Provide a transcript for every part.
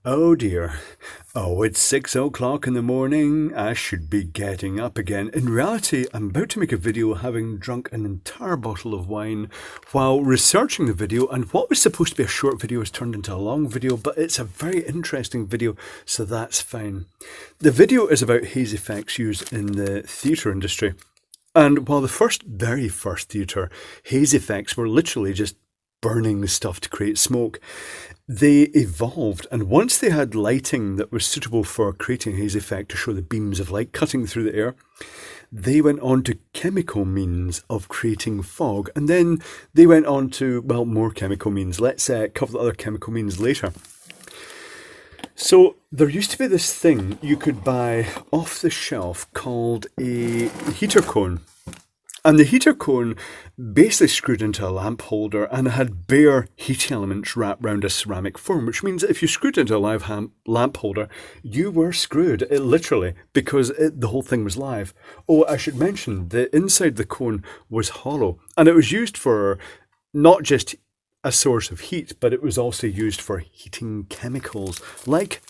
Oh dear. Oh, it's 6 o'clock in the morning. I should be getting up again. In reality, I'm about to make a video having drunk an entire bottle of wine while researching the video, and what was supposed to be a short video has turned into a long video, but it's a very interesting video, so that's fine. The video is about haze effects used in the theatre industry. And while the very first theatre haze effects were literally just burning the stuff to create smoke, they evolved, and once they had lighting that was suitable for creating a haze effect to show the beams of light cutting through the air, they went on to chemical means of creating fog, and then they went on to, well, more chemical means. Let's cover the other chemical means later. So there used to be this thing you could buy off the shelf called a heater cone. And the heater cone basically screwed into a lamp holder and had bare heating elements wrapped around a ceramic form, which means that if you screwed it into a live lamp holder, you were screwed, literally, because the whole thing was live. Oh, I should mention, the inside the cone was hollow, and it was used for not just a source of heat, but it was also used for heating chemicals like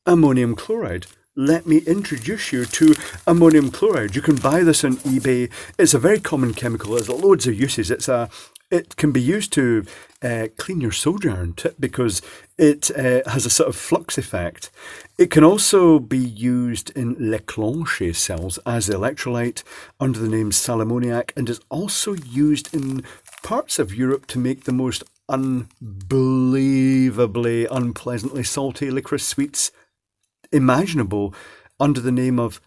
ammonium chloride. Let me introduce you to ammonium chloride. You can buy this on eBay. It's a very common chemical. It has loads of uses. It can be used to clean your soldering iron because it has a sort of flux effect. It can also be used in Leclanche cells as the electrolyte under the name sal ammoniac, and is also used in parts of Europe to make the most unbelievably unpleasantly salty licorice sweets imaginable under the name of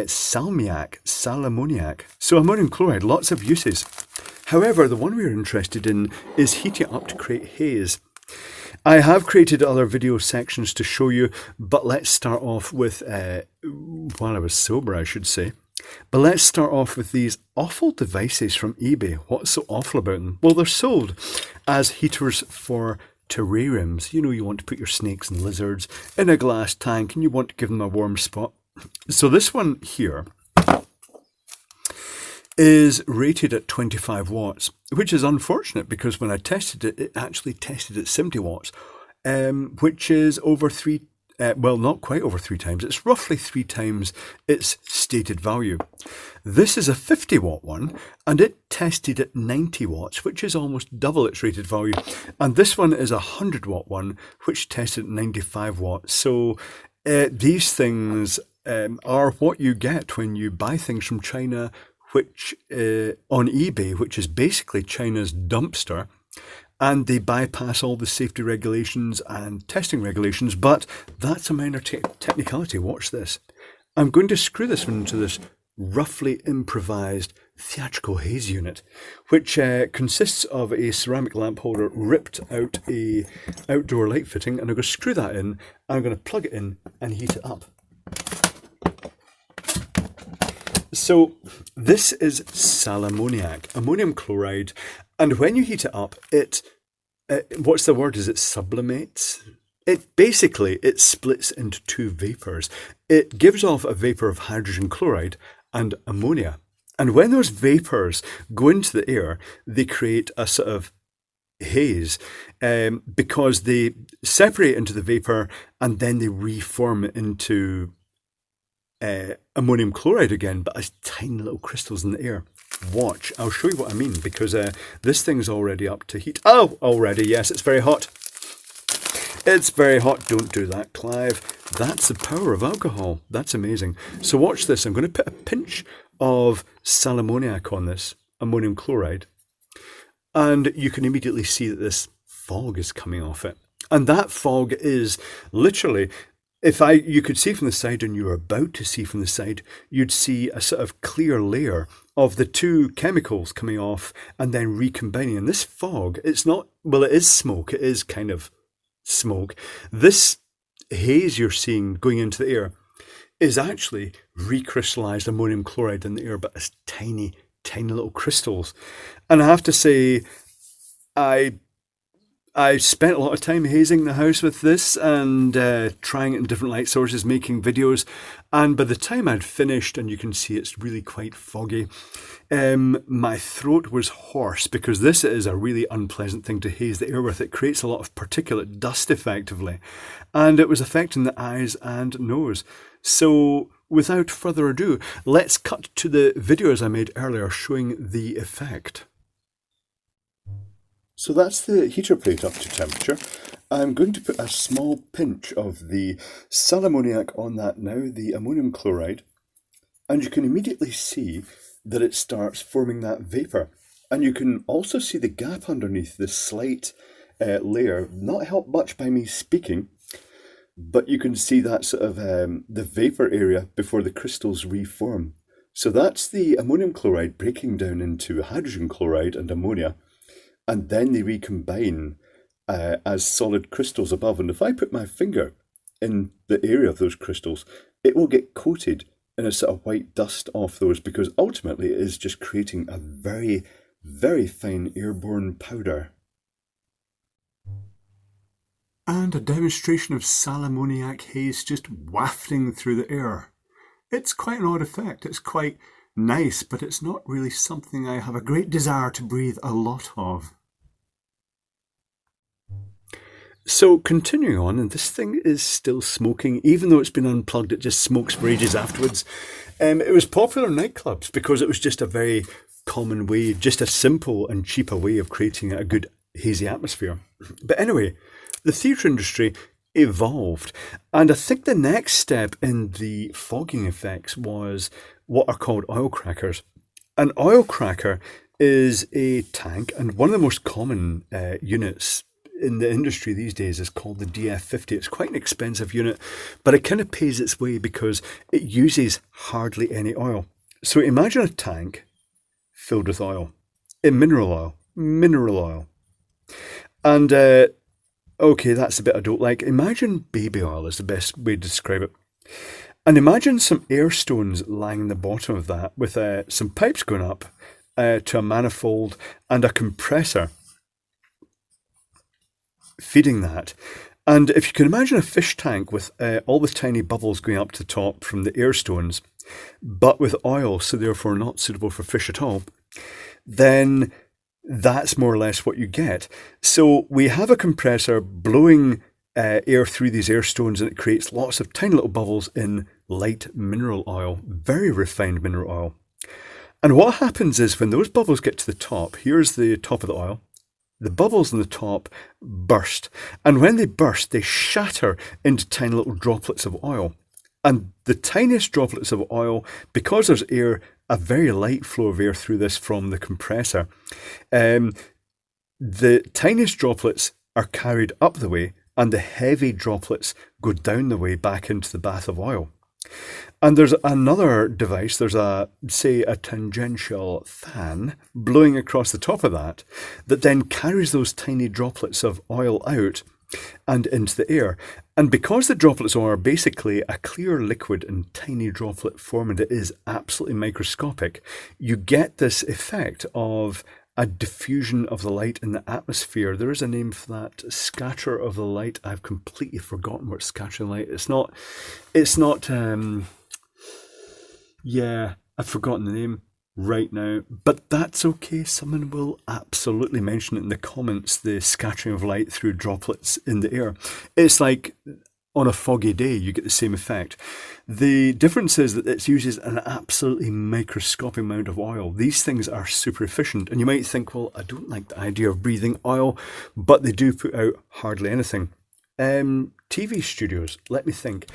sal ammoniac. So ammonium chloride, lots of uses. However, the one we're interested in is heating it up to create haze. I have created other video sections to show you, but let's start off with, while I was sober, I should say. But let's start off with these awful devices from eBay. What's so awful about them? Well, they're sold as heaters for terrariums. You know, you want to put your snakes and lizards in a glass tank and you want to give them a warm spot. So this one here is rated at 25 watts, which is unfortunate because when I tested it, it actually tested at 70 watts, which is over well, not quite over 3 times. It's roughly 3 times its stated value. This is a 50 watt one, and it tested at 90 watts, which is almost double its rated value. And this one is a 100 watt one, which tested at 95 watts. So these things are what you get when you buy things from China, which on eBay, which is basically China's dumpster. And they bypass all the safety regulations and testing regulations, but that's a minor technicality. Watch this. I'm going to screw this one into this roughly improvised theatrical haze unit, which consists of a ceramic lamp holder ripped out a outdoor light fitting, and I'm going to screw that in, and I'm going to plug it in and heat it up. So this is sal ammoniac, ammonium chloride, and when you heat it up, what's the word? Is it sublimates? It splits into 2 vapors. It gives off a vapor of hydrogen chloride and ammonia. And when those vapors go into the air, they create a sort of haze because they separate into the vapor and then they reform into ammonium chloride again, but as tiny little crystals in the air. Watch, I'll show you what I mean, because this thing's already up to heat. Oh, already, yes, it's very hot. It's very hot. Don't do that, Clive. That's the power of alcohol. That's amazing. So watch this. I'm going to put a pinch of sal ammoniac on this, ammonium chloride, and you can immediately see that this fog is coming off it. And that fog is literally, you could see from the side, and you were about to see from the side, you'd see a sort of clear layer of the 2 chemicals coming off and then recombining. And this fog, it's not, well, it is smoke. It is kind of smoke. This haze you're seeing going into the air is actually recrystallized ammonium chloride in the air, but as tiny, tiny little crystals. And I have to say, I I spent a lot of time hazing the house with this and trying it in different light sources, making videos. And by the time I'd finished, and you can see it's really quite foggy, my throat was hoarse because this is a really unpleasant thing to haze the air with. It creates a lot of particulate dust effectively, and it was affecting the eyes and nose. So without further ado, let's cut to the videos I made earlier showing the effect. So that's the heater plate up to temperature. I'm going to put a small pinch of the ammoniac on that now, the ammonium chloride, and you can immediately see that it starts forming that vapour. And you can also see the gap underneath this slight layer, not helped much by me speaking, but you can see that sort of the vapour area before the crystals reform. So that's the ammonium chloride breaking down into hydrogen chloride and ammonia, and then they recombine as solid crystals above. And if I put my finger in the area of those crystals, it will get coated in a sort of white dust off those, because ultimately it is just creating a very, very fine airborne powder. And a demonstration of ammoniac haze just wafting through the air. It's quite an odd effect. It's quite nice, but it's not really something I have a great desire to breathe a lot of. So continuing on, and this thing is still smoking, even though it's been unplugged, it just smokes for ages afterwards. It was popular in nightclubs because it was just a very common way, just a simple and cheaper way of creating a good hazy atmosphere. But anyway, the theatre industry evolved, and I think the next step in the fogging effects was what are called oil crackers. An oil cracker is a tank, and one of the most common units in the industry these days is called the DF50. It's quite an expensive unit, but it kind of pays its way because it uses hardly any oil. So imagine a tank filled with oil, mineral oil. And okay, that's a bit I don't like. Imagine baby oil is the best way to describe it. And imagine some air stones lying in the bottom of that with some pipes going up to a manifold and a compressor feeding that. And if you can imagine a fish tank with all the tiny bubbles going up to the top from the air stones, but with oil, so therefore not suitable for fish at all, then that's more or less what you get. So we have a compressor blowing air through these air stones, and it creates lots of tiny little bubbles in light mineral oil, very refined mineral oil. And what happens is when those bubbles get to the top, here's the top of the oil, the bubbles on the top burst. And when they burst, they shatter into tiny little droplets of oil. And the tiniest droplets of oil, because there's air, a very light flow of air through this from the compressor, the tiniest droplets are carried up the way, and the heavy droplets go down the way back into the bath of oil. And there's another device, there's a tangential fan blowing across the top of that then carries those tiny droplets of oil out and into the air. And because the droplets are basically a clear liquid in tiny droplet form, and it is absolutely microscopic, you get this effect of a diffusion of the light in the atmosphere. There is a name for that, scatter of the light. I've completely forgotten what scattering light. It's not, yeah, I've forgotten the name right now, but that's okay. Someone will absolutely mention it in the comments, the scattering of light through droplets in the air. It's like on a foggy day, you get the same effect. The difference is that it uses an absolutely microscopic amount of oil. These things are super efficient, and you might think, well, I don't like the idea of breathing oil, but they do put out hardly anything. TV studios, let me think.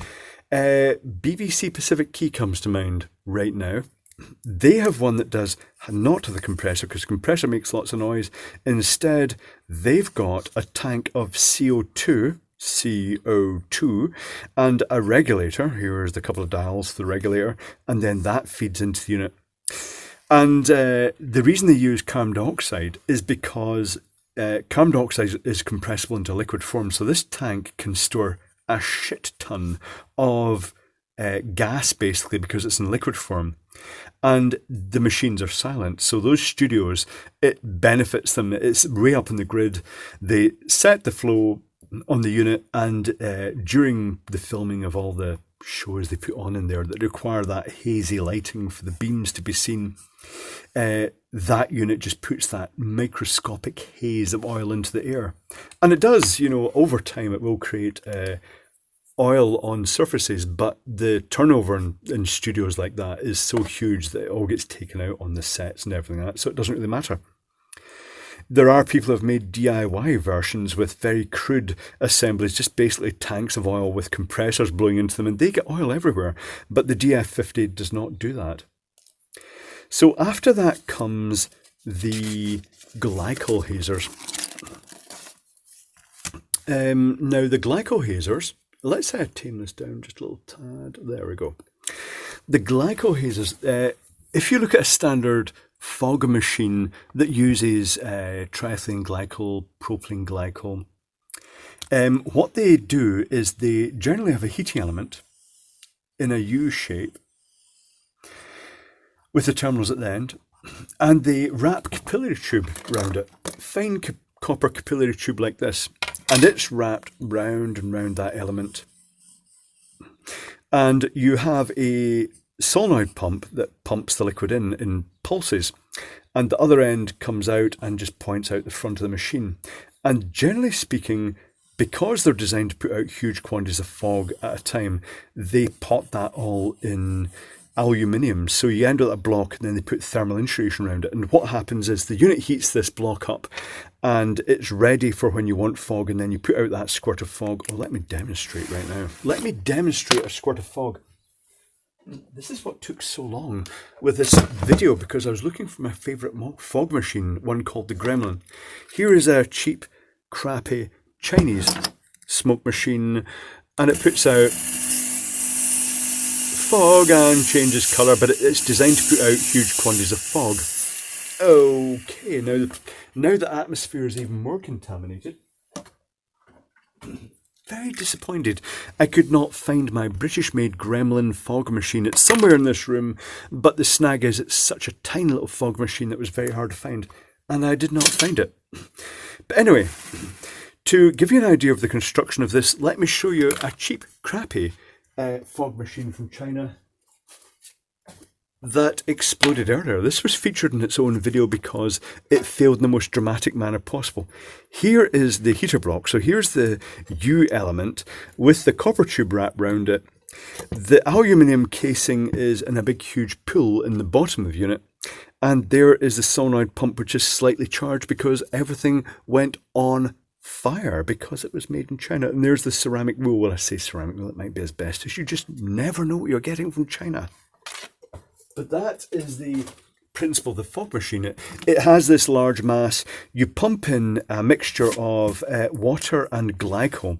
BBC Pacific Key comes to mind right now. They have one that does not the compressor, because the compressor makes lots of noise. Instead, they've got a tank of CO2, and a regulator. Here's a couple of dials for the regulator, and then that feeds into the unit. And the reason they use carbon dioxide is because carbon dioxide is compressible into liquid form. So this tank can store a shit ton of gas, basically, because it's in liquid form. And the machines are silent. So those studios, it benefits them. It's way up in the grid. They set the flow on the unit, and during the filming of all the shows they put on in there that require that hazy lighting for the beams to be seen, that unit just puts that microscopic haze of oil into the air. And it does, over time it will create oil on surfaces, but the turnover in studios like that is so huge that it all gets taken out on the sets and everything like that, so it doesn't really matter. There are people who have made DIY versions with very crude assemblies, just basically tanks of oil with compressors blowing into them, and they get oil everywhere. But the DF50 does not do that. So after that comes the Glycol Hazers. Now the Glyco Hazers, let's say I tame this down just a little tad. There we go. The Glyco Hazers, if you look at a standard fog machine that uses triethylene glycol, propylene glycol, what they do is they generally have a heating element in a U shape with the terminals at the end, and they wrap capillary tube around it, fine copper capillary tube like this, and it's wrapped round and round that element. And you have a solenoid pump that pumps the liquid in pulses, and the other end comes out and just points out the front of the machine. And generally speaking, because they're designed to put out huge quantities of fog at a time, they pot that all in aluminium. So you end up with a block, and then they put thermal insulation around it. And what happens is the unit heats this block up, and it's ready for when you want fog, and then you put out that squirt of fog. Oh, let me demonstrate right now. Let me demonstrate a squirt of fog. This is what took so long with this video, because I was looking for my favourite fog machine, one called the Gremlin. Here is a cheap, crappy Chinese smoke machine, and it puts out fog and changes colour, but it's designed to put out huge quantities of fog. Okay, now the atmosphere is even more contaminated. Very disappointed I could not find my British-made Gremlin fog machine. It's somewhere in this room, but the snag is it's such a tiny little fog machine that was very hard to find, and I did not find it. But anyway, to give you an idea of the construction of this, let me show you a cheap, crappy fog machine from China that exploded earlier. This was featured in its own video because it failed in the most dramatic manner possible. Here is the heater block. So here's the U element with the copper tube wrapped around it. The aluminium casing is in a big huge pool in the bottom of the unit. And there is the solenoid pump, which is slightly charged because everything went on fire because it was made in China. And there's the ceramic wool. Well, I say ceramic wool, it might be asbestos. You just never know what you're getting from China. But that is the principle of the fog machine. It has this large mass. You pump in a mixture of water and glycol.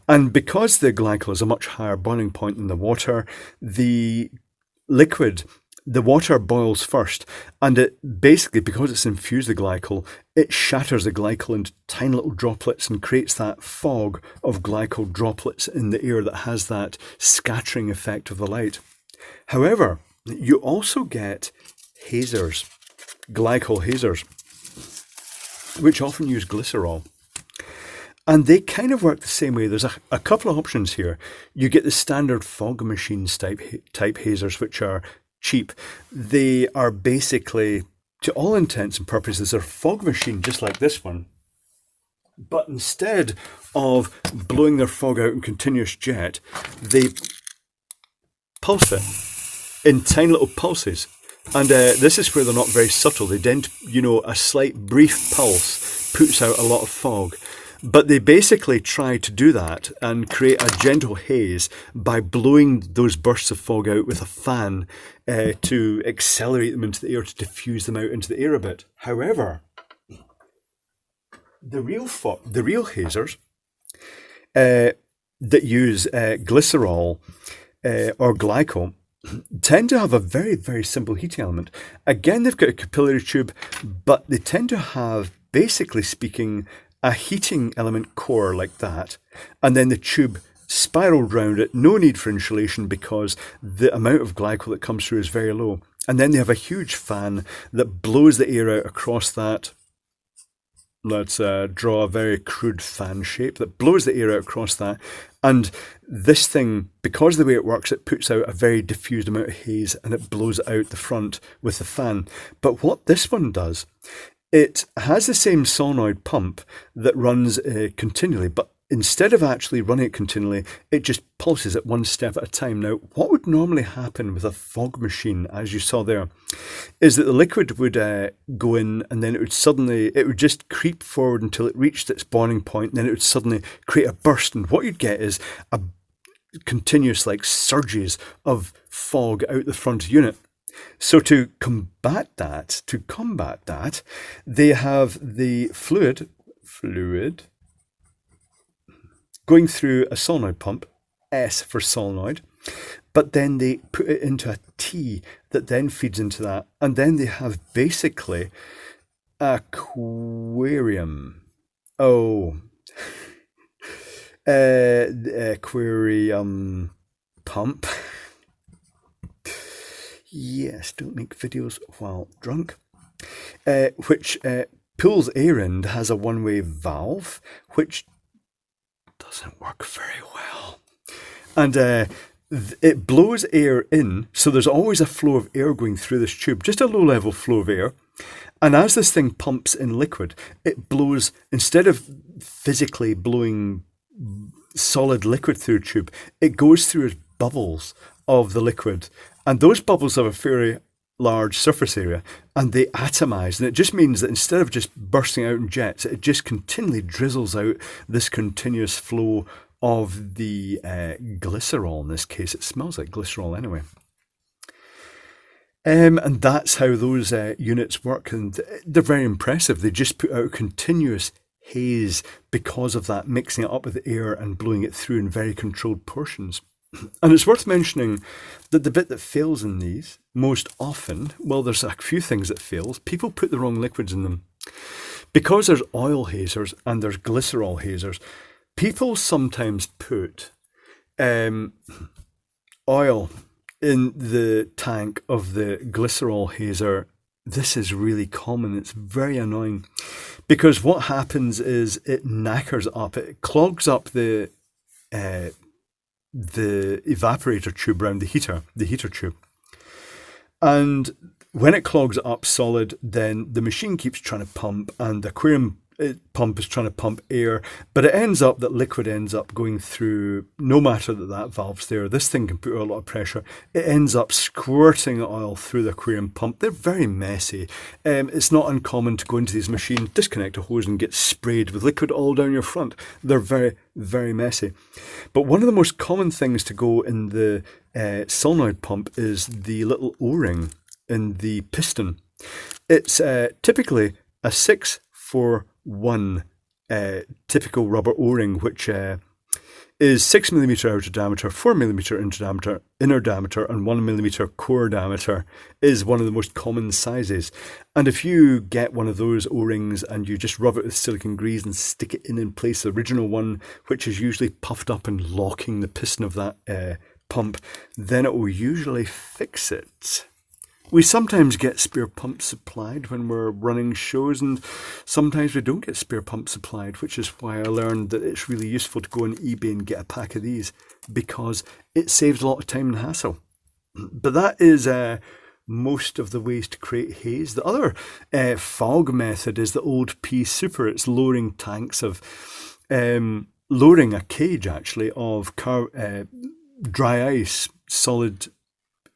And because the glycol is a much higher boiling point than the water, the liquid, the water boils first. And it basically, because it's infused the glycol, it shatters the glycol into tiny little droplets and creates that fog of glycol droplets in the air that has that scattering effect of the light. However, you also get hazers, Glycol Hazers, which often use glycerol. And they kind of work the same way. There's a couple of options here. You get the standard fog machines type hazers, which are cheap. They are basically, to all intents and purposes, they're a fog machine just like this one. But instead of blowing their fog out in continuous jet, they pulse it in tiny little pulses. And this is where they're not very subtle. They tend to, a slight brief pulse puts out a lot of fog. But they basically try to do that and create a gentle haze by blowing those bursts of fog out with a fan to accelerate them into the air, to diffuse them out into the air a bit. However, the real hazers that use glycerol or glycol tend to have a very, very simple heating element. Again, they've got a capillary tube, but they tend to have, basically speaking, a heating element core like that, and then the tube spiraled round it, no need for insulation because the amount of glycol that comes through is very low. And then they have a huge fan that blows the air out across that. Let's draw a very crude fan shape that blows the air out across that. And this thing, because of the way it works, it puts out a very diffused amount of haze and it blows it out the front with the fan. But what this one does, it has the same solenoid pump that runs continually, but instead of actually running it continually, it just pulses it one step at a time. Now, what would normally happen with a fog machine, as you saw there, is that the liquid would go in and then it would just creep forward until it reached its boiling point, and then it would suddenly create a burst. And what you'd get is a continuous surges of fog out the front unit. So to combat that, they have the fluid going through a solenoid pump, S for solenoid, but then they put it into a T that then feeds into that, and then they have basically aquarium. Aquarium pump. Yes, don't make videos while drunk. Which pulls air in, has a one-way valve, which doesn't work very well. And it blows air in, so there's always a flow of air going through this tube, just a low-level flow of air. And as this thing pumps in liquid, it blows, instead of physically blowing solid liquid through a tube, it goes through as bubbles of the liquid. And those bubbles have a very large surface area, and they atomize. And it just means that instead of just bursting out in jets, it just continually drizzles out this continuous flow of the glycerol. In this case, it smells like glycerol anyway. And that's how those units work. And they're very impressive. They just put out continuous haze because of that, mixing it up with air and blowing it through in very controlled portions. And it's worth mentioning that the bit that fails in these most often, well, there's a few things that fails. People put the wrong liquids in them. Because there's oil hazers and there's glycerol hazers, people sometimes put oil in the tank of the glycerol hazer. This is really common. It's very annoying because what happens is it knackers up. It clogs up the evaporator tube around the heater tube. And when it clogs it up solid, then the machine keeps trying to pump, and the aquarium pump is trying to pump air, but it ends up that liquid ends up going through, no matter that valve's there, this thing can put a lot of pressure, it ends up squirting oil through the aquarium pump. They're very messy. It's not uncommon to go into these machines, disconnect a hose and get sprayed with liquid all down your front. They're very, very messy. But one of the most common things to go in the solenoid pump is the little O-ring in the piston. It's typically a 641 typical rubber O-ring, which is 6mm outer diameter, 4mm inner diameter, and 1mm core diameter is one of the most common sizes. And if you get one of those O-rings and you just rub it with silicone grease and stick it in place, the original one, which is usually puffed up and locking the piston of that pump, then it will usually fix it. We sometimes get spare pumps supplied when we're running shows, and sometimes we don't get spare pumps supplied, which is why I learned that it's really useful to go on eBay and get a pack of these, because it saves a lot of time and hassle. But that is most of the ways to create haze. The other fog method is the old pea super. It's lowering tanks of, lowering a cage actually of dry ice, solid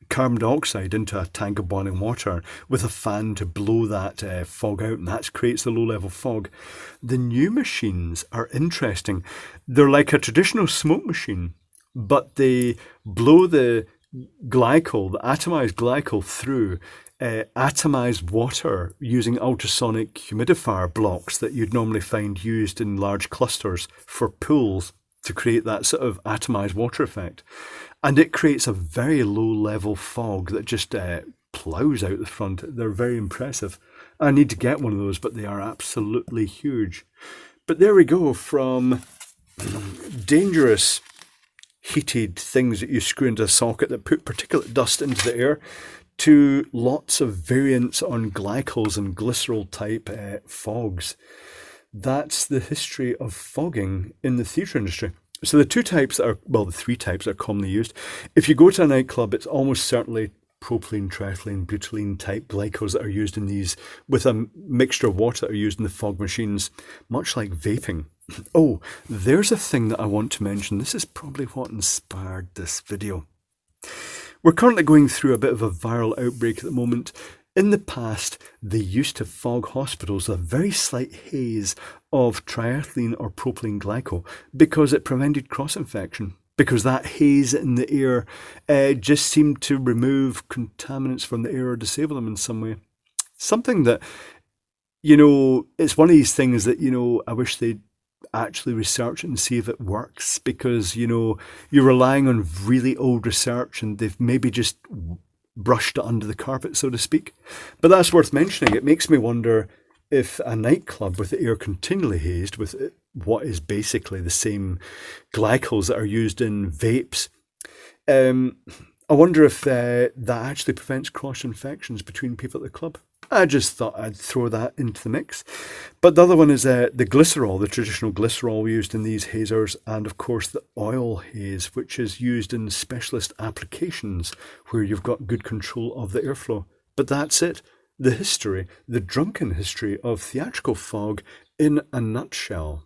carbon dioxide into a tank of boiling water with a fan to blow that fog out, and that creates the low-level fog. The new machines are interesting. They're like a traditional smoke machine, but they blow the glycol, the atomized glycol, through atomized water using ultrasonic humidifier blocks that you'd normally find used in large clusters for pools to create that sort of atomized water effect. And it creates a very low-level fog that just plows out the front. They're very impressive. I need to get one of those, but they are absolutely huge. But there we go, from dangerous heated things that you screw into a socket that put particulate dust into the air, to lots of variants on glycols and glycerol type fogs. That's the history of fogging in the theatre industry. So the three types that are commonly used. If you go to a nightclub, it's almost certainly propylene, triethylene, butylene type glycos that are used in these, with a mixture of water that are used in the fog machines, much like vaping. Oh, there's a thing that I want to mention. This is probably what inspired this video. We're currently going through a bit of a viral outbreak at the moment. In the past, they used to fog hospitals with a very slight haze of triethylene or propylene glycol because it prevented cross-infection. Because that haze in the air just seemed to remove contaminants from the air or disable them in some way. Something that, it's one of these things that, I wish they'd actually research it and see if it works, because, you're relying on really old research and they've maybe just brushed it under the carpet, so to speak. But that's worth mentioning. It makes me wonder if a nightclub with the air continually hazed with what is basically the same glycols that are used in vapes, I wonder if that actually prevents cross-infections between people at the club. I just thought I'd throw that into the mix. But the other one is the glycerol, the traditional glycerol used in these hazers, and of course the oil haze, which is used in specialist applications where you've got good control of the airflow. But that's it. The history, the drunken history of theatrical fog in a nutshell.